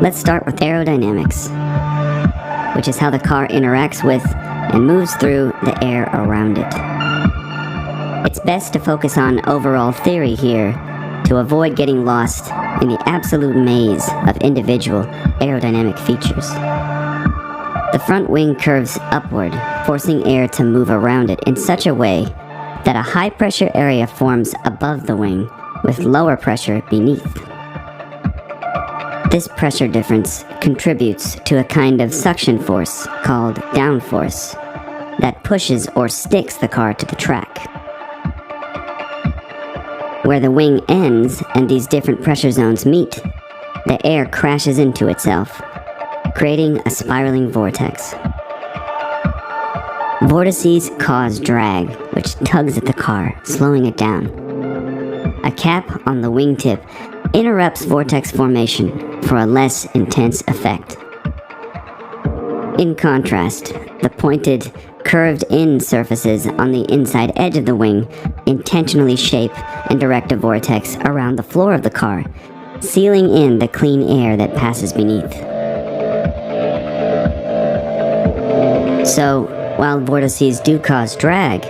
Let's start with aerodynamics, which is how the car interacts with and moves through the air around it. It's best to focus on overall theory here to avoid getting lost in the absolute maze of individual aerodynamic features. The front wing curves upward, forcing air to move around it in such a way that a high-pressure area forms above the wing with lower pressure beneath. This pressure difference contributes to a kind of suction force called downforce that pushes or sticks the car to the track. Where the wing ends and these different pressure zones meet, the air crashes into itself, creating a spiraling vortex. Vortices cause drag, which tugs at the car, slowing it down. A cap on the wingtip interrupts vortex formation for a less intense effect. In contrast, the pointed, curved-in surfaces on the inside edge of the wing intentionally shape and direct a vortex around the floor of the car, sealing in the clean air that passes beneath. So, while vortices do cause drag,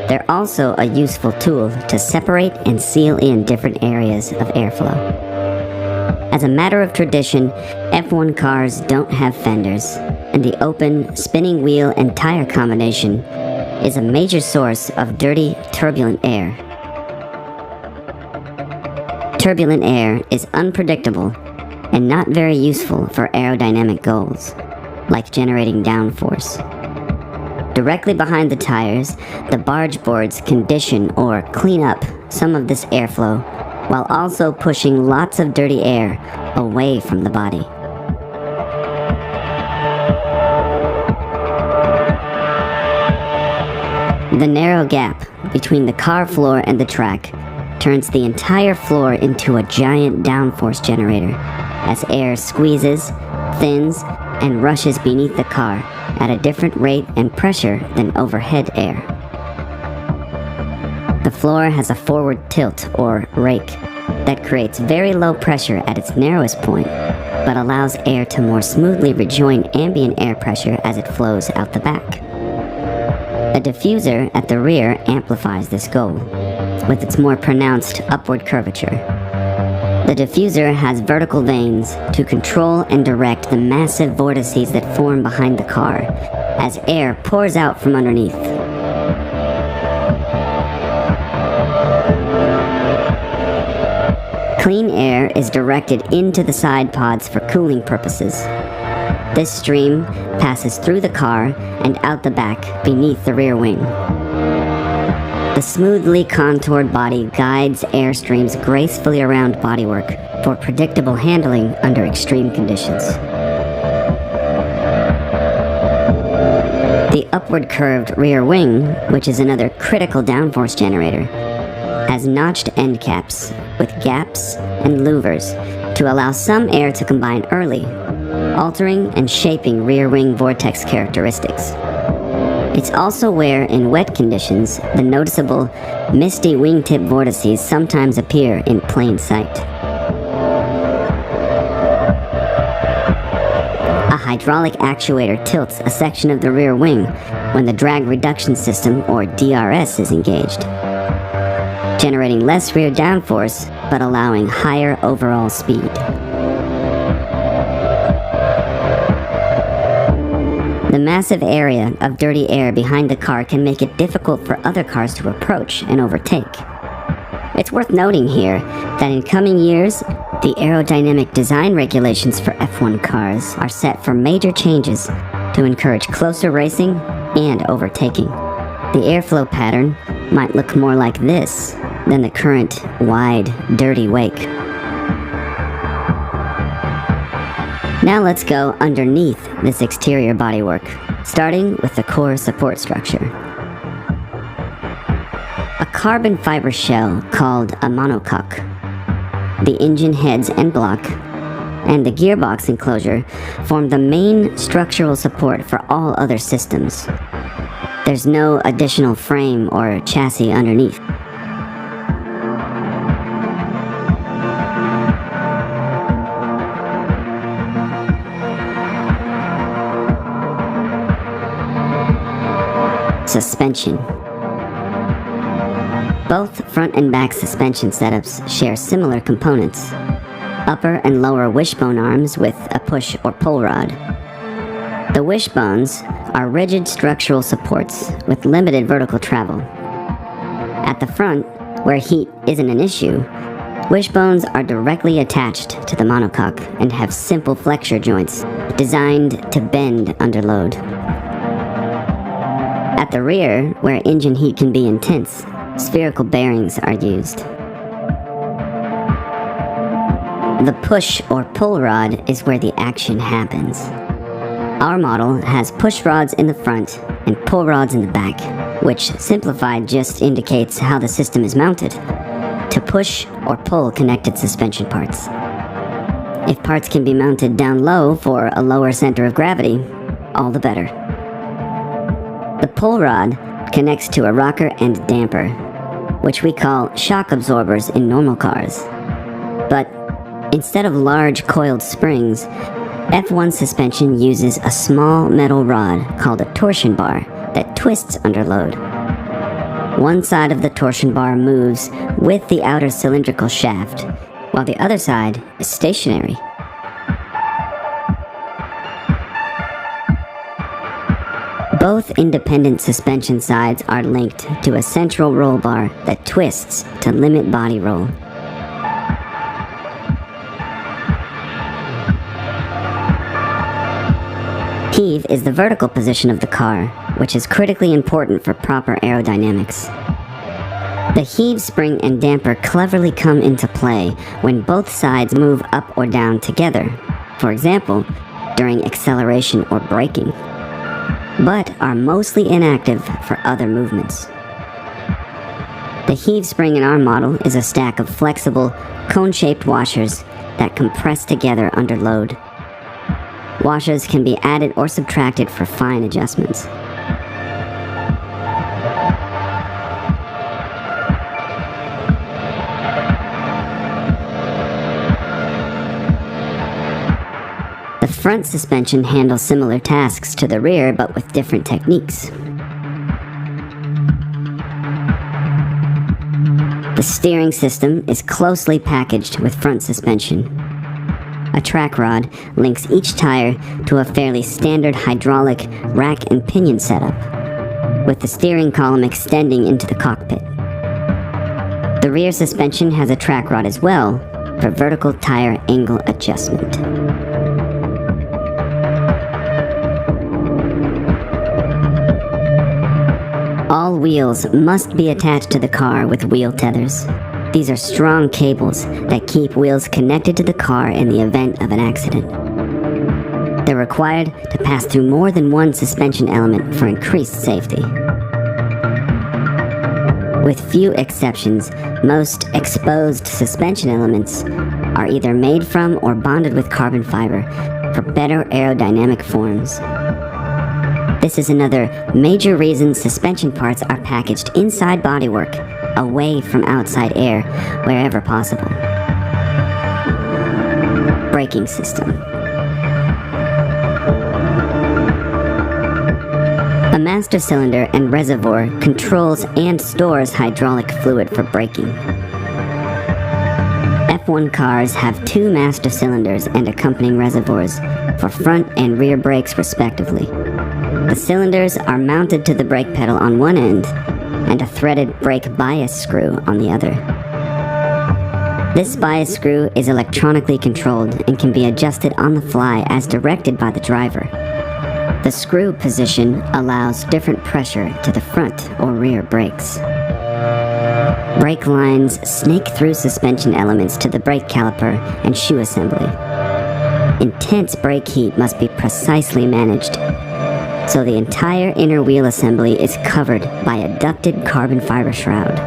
they're also a useful tool to separate and seal in different areas of airflow. As a matter of tradition, F1 cars don't have fenders, and the open, spinning wheel and tire combination is a major source of dirty, turbulent air. Turbulent air is unpredictable and not very useful for aerodynamic goals, like generating downforce. Directly behind the tires, the barge boards condition or clean up some of this airflow while also pushing lots of dirty air away from the body. The narrow gap between the car floor and the track turns the entire floor into a giant downforce generator as air squeezes, thins, and rushes beneath the car at a different rate and pressure than overhead air. The floor has a forward tilt, or rake, that creates very low pressure at its narrowest point, but allows air to more smoothly rejoin ambient air pressure as it flows out the back. A diffuser at the rear amplifies this goal, with its more pronounced upward curvature. The diffuser has vertical vanes to control and direct the massive vortices that form behind the car as air pours out from underneath. Clean air is directed into the side pods for cooling purposes. This stream passes through the car and out the back beneath the rear wing. The smoothly contoured body guides air streams gracefully around bodywork for predictable handling under extreme conditions. The upward curved rear wing, which is another critical downforce generator, has notched end caps with gaps and louvers to allow some air to combine early, altering and shaping rear wing vortex characteristics. It's also where, in wet conditions, the noticeable, misty wingtip vortices sometimes appear in plain sight. A hydraulic actuator tilts a section of the rear wing when the drag reduction system, or DRS, is engaged, generating less rear downforce but allowing higher overall speed. The massive area of dirty air behind the car can make it difficult for other cars to approach and overtake. It's worth noting here that in coming years, the aerodynamic design regulations for F1 cars are set for major changes to encourage closer racing and overtaking. The airflow pattern might look more like this than the current wide, dirty wake. Now let's go underneath this exterior bodywork, starting with the core support structure. A carbon fiber shell called a monocoque, the engine heads and block, and the gearbox enclosure form the main structural support for all other systems. There's no additional frame or chassis underneath. suspension. Both front and back suspension setups share similar components: upper and lower wishbone arms with a push or pull rod. The wishbones are rigid structural supports with limited vertical travel. At the front, where heat isn't an issue, wishbones are directly attached to the monocoque and have simple flexure joints designed to bend under load. At the rear, where engine heat can be intense, spherical bearings are used. The push or pull rod is where the action happens. Our model has push rods in the front and pull rods in the back, which simplified just indicates how the system is mounted: to push or pull connected suspension parts. If parts can be mounted down low for a lower center of gravity, all the better. The pull rod connects to a rocker and damper, which we call shock absorbers in normal cars. But instead of large coiled springs, F1 suspension uses a small metal rod called a torsion bar that twists under load. One side of the torsion bar moves with the outer cylindrical shaft, while the other side is stationary. Both independent suspension sides are linked to a central roll bar that twists to limit body roll. Heave is the vertical position of the car, which is critically important for proper aerodynamics. The heave spring and damper cleverly come into play when both sides move up or down together, for example, during acceleration or braking, but are mostly inactive for other movements. The heave spring in our model is a stack of flexible, cone-shaped washers that compress together under load. Washers can be added or subtracted for fine adjustments. The front suspension handles similar tasks to the rear, but with different techniques. The steering system is closely packaged with front suspension. A track rod links each tire to a fairly standard hydraulic rack and pinion setup, with the steering column extending into the cockpit. The rear suspension has a track rod as well for vertical tire angle adjustment. All wheels must be attached to the car with wheel tethers. These are strong cables that keep wheels connected to the car in the event of an accident. They're required to pass through more than one suspension element for increased safety. With few exceptions, most exposed suspension elements are either made from or bonded with carbon fiber for better aerodynamic forms. This is another major reason suspension parts are packaged inside bodywork, away from outside air wherever possible. Braking system. A master cylinder and reservoir controls and stores hydraulic fluid for braking. F1 cars have 2 master cylinders and accompanying reservoirs for front and rear brakes respectively. The cylinders are mounted to the brake pedal on one end and a threaded brake bias screw on the other. This bias screw is electronically controlled and can be adjusted on the fly as directed by the driver. The screw position allows different pressure to the front or rear brakes. Brake lines snake through suspension elements to the brake caliper and shoe assembly. Intense brake heat must be precisely managed, so the entire inner wheel assembly is covered by a ducted carbon fiber shroud.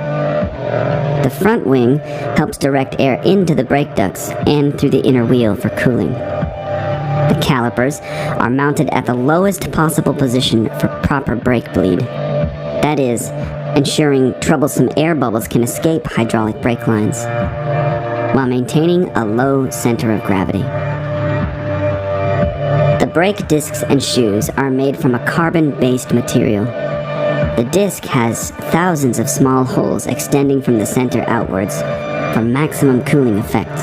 The front wing helps direct air into the brake ducts and through the inner wheel for cooling. The calipers are mounted at the lowest possible position for proper brake bleed. That is, ensuring troublesome air bubbles can escape hydraulic brake lines, while maintaining a low center of gravity. The brake discs and shoes are made from a carbon-based material. The disc has thousands of small holes extending from the center outwards for maximum cooling effect.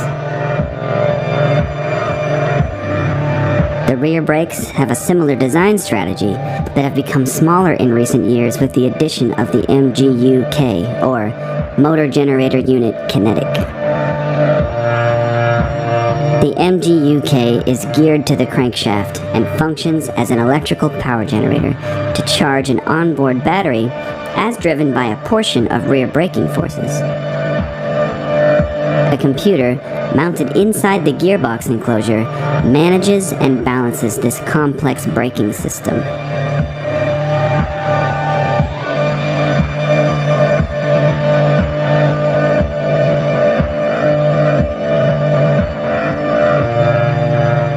The rear brakes have a similar design strategy that have become smaller in recent years with the addition of the MGU-K, or Motor Generator Unit Kinetic. The MGU-K is geared to the crankshaft and functions as an electrical power generator to charge an onboard battery as driven by a portion of rear braking forces. A computer, mounted inside the gearbox enclosure, manages and balances this complex braking system.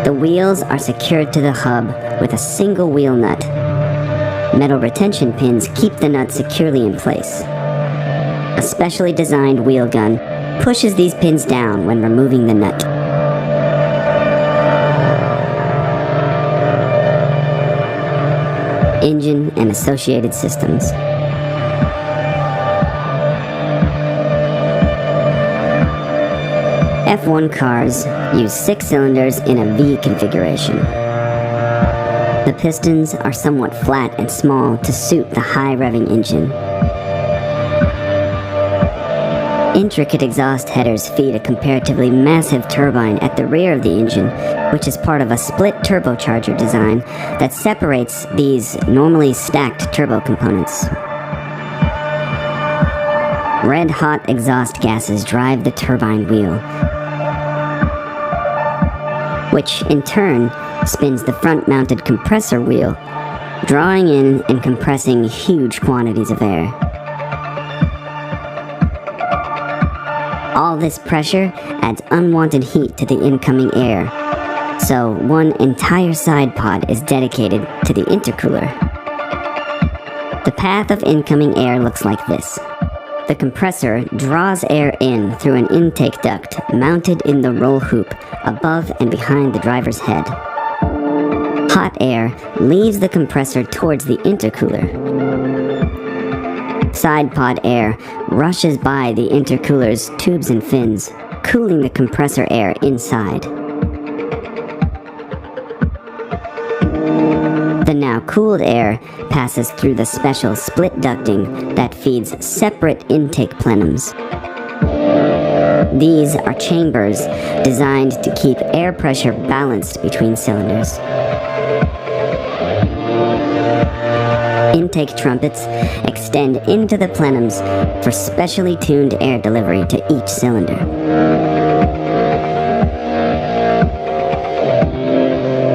The wheels are secured to the hub with a single wheel nut. Metal retention pins keep the nut securely in place. A specially designed wheel gun pushes these pins down when removing the nut. Engine and associated systems. F1 cars use 6 cylinders in a V configuration. The pistons are somewhat flat and small to suit the high revving engine. Intricate exhaust headers feed a comparatively massive turbine at the rear of the engine, which is part of a split turbocharger design that separates these normally stacked turbo components. Red-hot exhaust gases drive the turbine wheel, which in turn spins the front-mounted compressor wheel, drawing in and compressing huge quantities of air. All this pressure adds unwanted heat to the incoming air, so one entire side pod is dedicated to the intercooler. The path of incoming air looks like this. The compressor draws air in through an intake duct mounted in the roll hoop above and behind the driver's head. Hot air leaves the compressor towards the intercooler. Side pod air rushes by the intercooler's tubes and fins, cooling the compressor air inside. The now cooled air passes through the special split ducting that feeds separate intake plenums. These are chambers designed to keep air pressure balanced between cylinders. Intake trumpets extend into the plenums for specially tuned air delivery to each cylinder.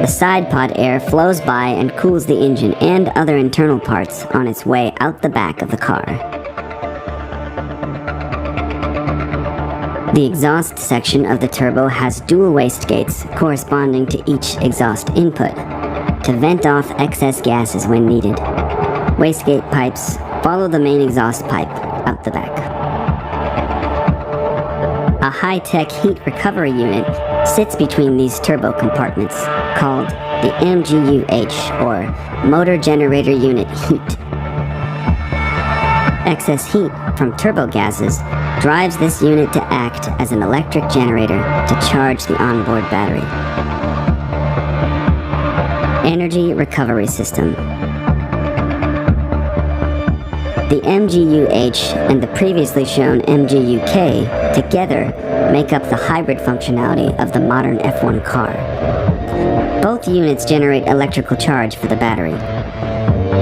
The side pod air flows by and cools the engine and other internal parts on its way out the back of the car. The exhaust section of the turbo has dual wastegates corresponding to each exhaust input to vent off excess gases when needed. Wastegate pipes follow the main exhaust pipe out the back. A high-tech heat recovery unit sits between these turbo compartments, called the MGU-H, or Motor Generator Unit Heat. Excess heat from turbo gases drives this unit to act as an electric generator to charge the onboard battery. Energy recovery system. The MGU-H and the previously shown MGU-K together make up the hybrid functionality of the modern F1 car. Both units generate electrical charge for the battery.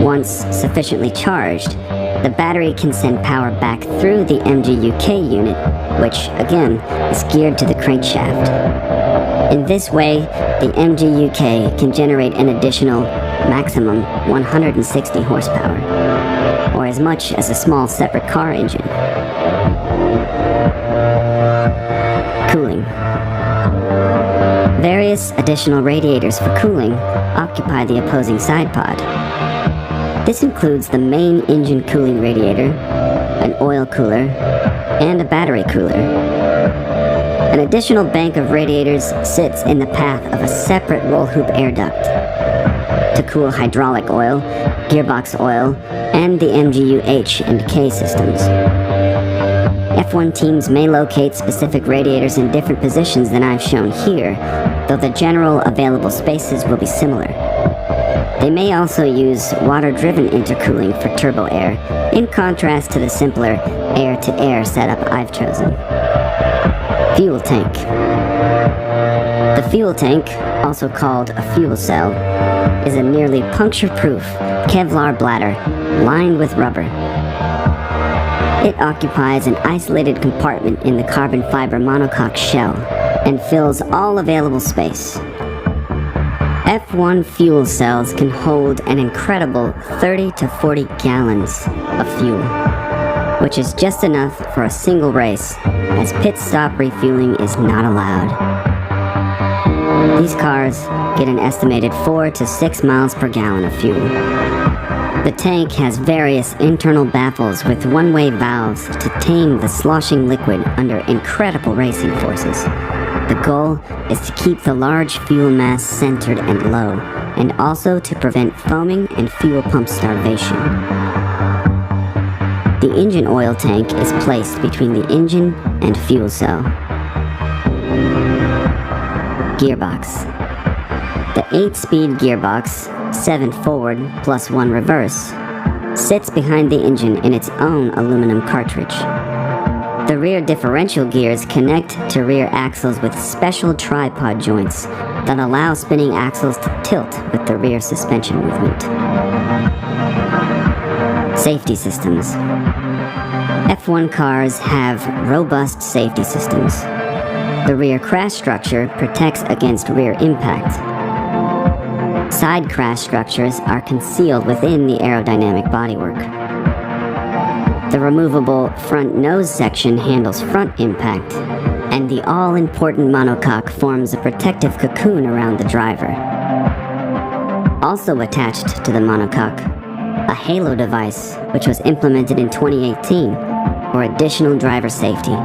Once sufficiently charged, the battery can send power back through the MGU-K unit, which, again, is geared to the crankshaft. In this way, the MGU-K can generate an additional maximum 160 horsepower, or as much as a small separate car engine. Cooling. Various additional radiators for cooling occupy the opposing side pod. This includes the main engine cooling radiator, an oil cooler, and a battery cooler. An additional bank of radiators sits in the path of a separate roll hoop air duct to cool hydraulic oil, gearbox oil, and the MGU-H and K systems. F1 teams may locate specific radiators in different positions than I've shown here, though the general available spaces will be similar. They may also use water-driven intercooling for turbo air, in contrast to the simpler air-to-air setup I've chosen. Fuel tank. The fuel tank, also called a fuel cell, is a nearly puncture-proof Kevlar bladder lined with rubber. It occupies an isolated compartment in the carbon fiber monocoque shell and fills all available space. F1 fuel cells can hold an incredible 30 to 40 gallons of fuel, which is just enough for a single race, as pit stop refueling is not allowed. These cars get an estimated 4 to 6 miles per gallon of fuel. The tank has various internal baffles with one-way valves to tame the sloshing liquid under incredible racing forces. The goal is to keep the large fuel mass centered and low, and also to prevent foaming and fuel pump starvation. The engine oil tank is placed between the engine and fuel cell. Gearbox. The 8-speed gearbox, 7 forward plus 1 reverse, sits behind the engine in its own aluminum cartridge. The rear differential gears connect to rear axles with special tripod joints that allow spinning axles to tilt with the rear suspension movement. Safety systems. F1 cars have robust safety systems. The rear crash structure protects against rear impact. Side crash structures are concealed within the aerodynamic bodywork. The removable front nose section handles front impact, and the all-important monocoque forms a protective cocoon around the driver. Also attached to the monocoque, a halo device, which was implemented in 2018 for additional driver safety,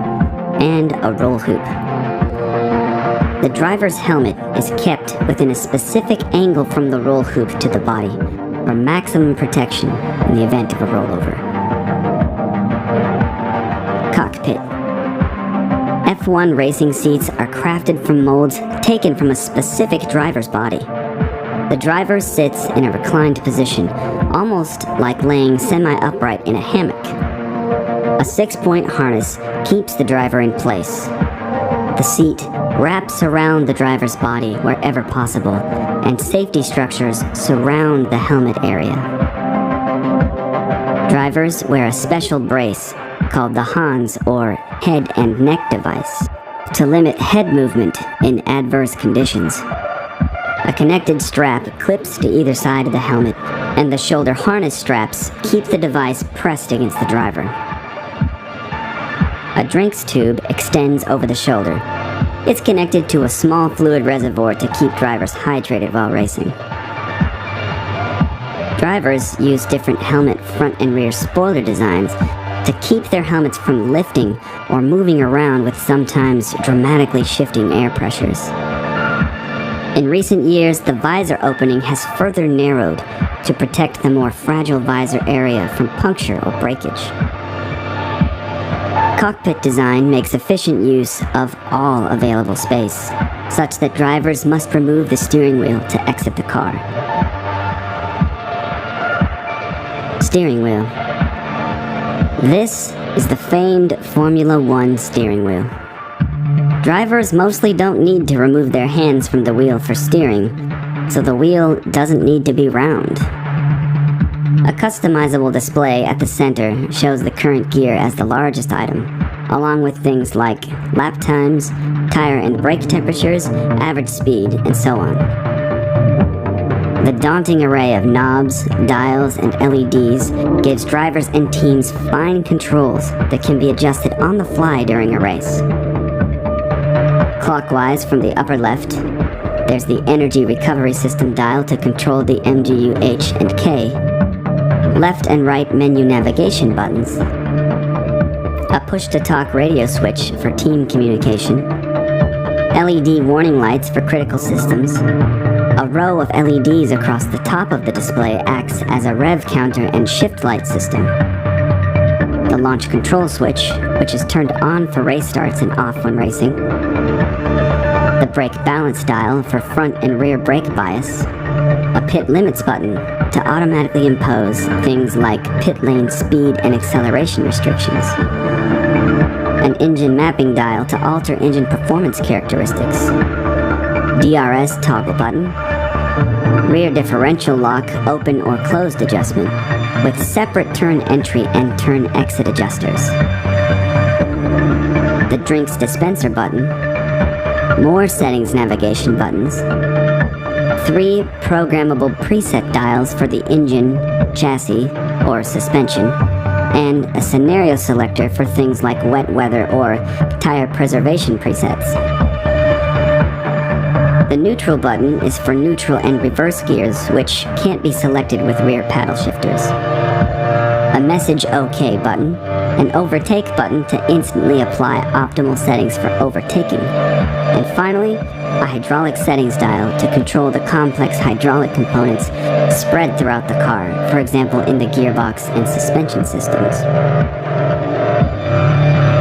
and a roll hoop. The driver's helmet is kept within a specific angle from the roll hoop to the body for maximum protection in the event of a rollover. Cockpit. F1 racing seats are crafted from molds taken from a specific driver's body. The driver sits in a reclined position, almost like laying semi-upright in a hammock. A 6-point harness keeps the driver in place. The seat wraps around the driver's body wherever possible, and safety structures surround the helmet area. Drivers wear a special brace called the Hans, or head and neck device, to limit head movement in adverse conditions. A connected strap clips to either side of the helmet, and the shoulder harness straps keep the device pressed against the driver. A drinks tube extends over the shoulder. It's connected to a small fluid reservoir to keep drivers hydrated while racing. Drivers use different helmet front and rear spoiler designs to keep their helmets from lifting or moving around with sometimes dramatically shifting air pressures. In recent years, the visor opening has further narrowed to protect the more fragile visor area from puncture or breakage. Cockpit design makes efficient use of all available space, such that drivers must remove the steering wheel to exit the car. Steering wheel. This is the famed Formula One steering wheel. Drivers mostly don't need to remove their hands from the wheel for steering, so the wheel doesn't need to be round. A customizable display at the center shows the current gear as the largest item, along with things like lap times, tire and brake temperatures, average speed, and so on. The daunting array of knobs, dials, and LEDs gives drivers and teams fine controls that can be adjusted on the fly during a race. Clockwise from the upper left, there's the energy recovery system dial to control the MGU-H and K, left and right menu navigation buttons, a push-to-talk radio switch for team communication, LED warning lights for critical systems. A row of LEDs across the top of the display acts as a rev counter and shift light system. The launch control switch, which is turned on for race starts and off when racing. The brake balance dial for front and rear brake bias. A pit limits button to automatically impose things like pit lane speed and acceleration restrictions. An engine mapping dial to alter engine performance characteristics. DRS toggle button. Rear differential lock open or closed adjustment with separate turn entry and turn exit adjusters. The drinks dispenser button. More settings navigation buttons. 3 programmable preset dials for the engine, chassis, or suspension, and a scenario selector for things like wet weather or tire preservation presets. The neutral button is for neutral and reverse gears, which can't be selected with rear paddle shifters. A message OK button, an overtake button to instantly apply optimal settings for overtaking, and finally, a hydraulic settings dial to control the complex hydraulic components spread throughout the car, for example in the gearbox and suspension systems.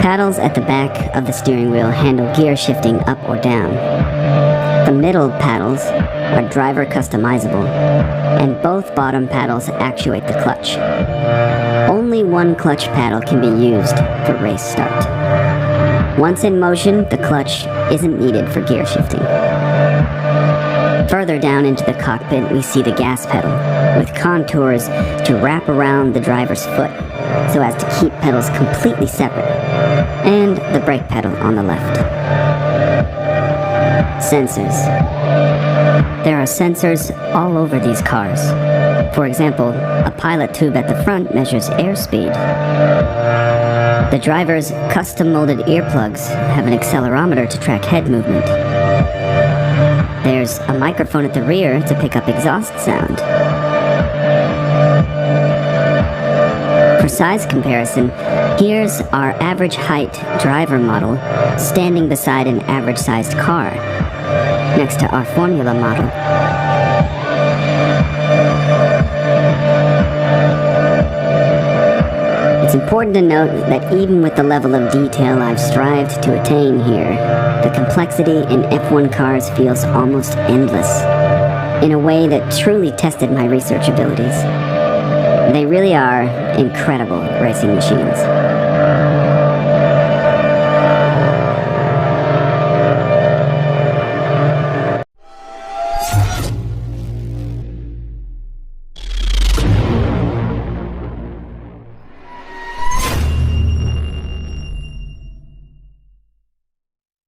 Paddles at the back of the steering wheel handle gear shifting up or down. The middle paddles are driver customizable, and both bottom paddles actuate the clutch. Only one clutch paddle can be used for race start. Once in motion, the clutch isn't needed for gear shifting. Further down into the cockpit, we see the gas pedal, with contours to wrap around the driver's foot, so as to keep pedals completely separate, and the brake pedal on the left. Sensors. There are sensors all over these cars. For example, a pilot tube at the front measures airspeed. The driver's custom-molded earplugs have an accelerometer to track head movement. There's a microphone at the rear to pick up exhaust sound. For size comparison, here's our average height driver model standing beside an average-sized car, next to our formula model. It's important to note that even with the level of detail I've strived to attain here, the complexity in F1 cars feels almost endless, in a way that truly tested my research abilities. They really are incredible racing machines.